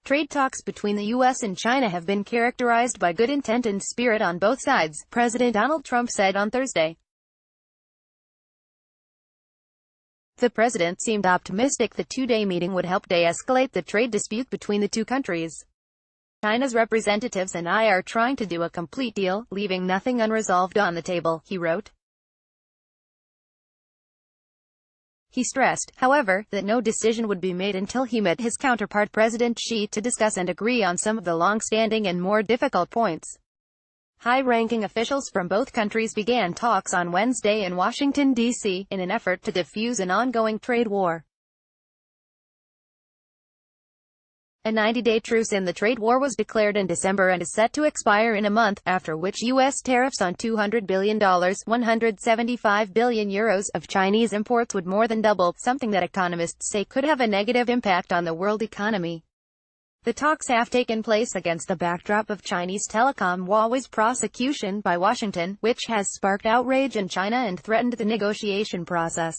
Trade talks between the U.S. and China have been characterized by good intent and spirit on both sides, President Donald Trump said on Thursday. The president seemed optimistic the two-day meeting would help de-escalate the trade dispute between the two countries. China's representatives and I are trying to do a complete deal, leaving nothing unresolved on the table, he wrote. He stressed, however, that no decision would be made until he met his counterpart President Xi to discuss and agree on some of the long-standing and more difficult points. High-ranking officials from both countries began talks on Wednesday in Washington, D.C., in an effort to defuse an ongoing trade war. A 90-day truce in the trade war was declared in December and is set to expire in a month, after which U.S. tariffs on $200 billion (€175 billion) of Chinese imports would more than double, something that economists say could have a negative impact on the world economy. The talks have taken place against the backdrop of Chinese telecom Huawei's prosecution by Washington, which has sparked outrage in China and threatened the negotiation process.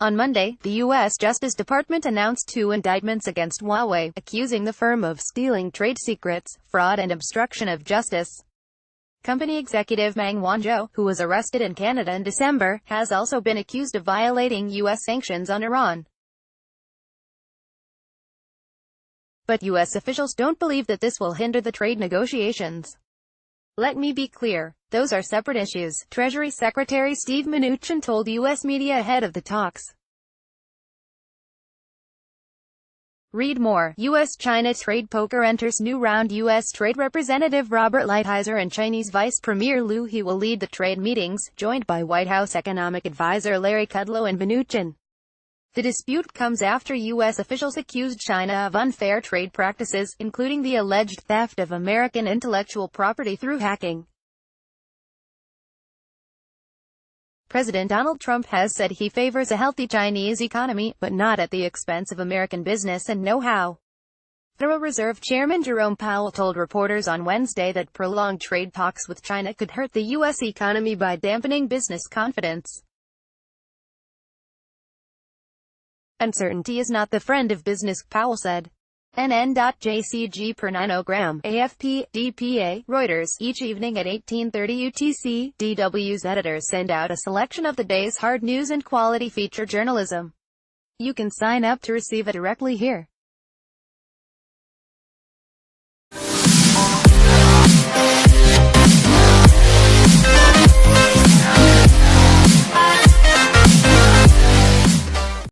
On Monday, the U.S. Justice Department announced 2 indictments against Huawei, accusing the firm of stealing trade secrets, fraud and obstruction of justice. Company executive Meng Wanzhou, who was arrested in Canada in December, has also been accused of violating U.S. sanctions on Iran. But U.S. officials don't believe that this will hinder the trade negotiations. Let me be clear, those are separate issues, Treasury Secretary Steve Mnuchin told U.S. media ahead of the talks. Read more. U.S.-China trade poker enters new round. U.S. Trade Representative Robert Lighthizer and Chinese Vice Premier Liu He will lead the trade meetings, joined by White House Economic Advisor Larry Kudlow and Mnuchin. The dispute comes after U.S. officials accused China of unfair trade practices, including the alleged theft of American intellectual property through hacking. President Donald Trump has said he favors a healthy Chinese economy, but not at the expense of American business and know-how. Federal Reserve Chairman Jerome Powell told reporters on Wednesday that prolonged trade talks with China could hurt the U.S. economy by dampening business confidence. Uncertainty is not the friend of business, Powell said. NN.JCG per 9ogram, AFP, DPA, Reuters. Each evening at 18:30 UTC, DW's editors send out a selection of the day's hard news and quality feature journalism. You can sign up to receive it directly here.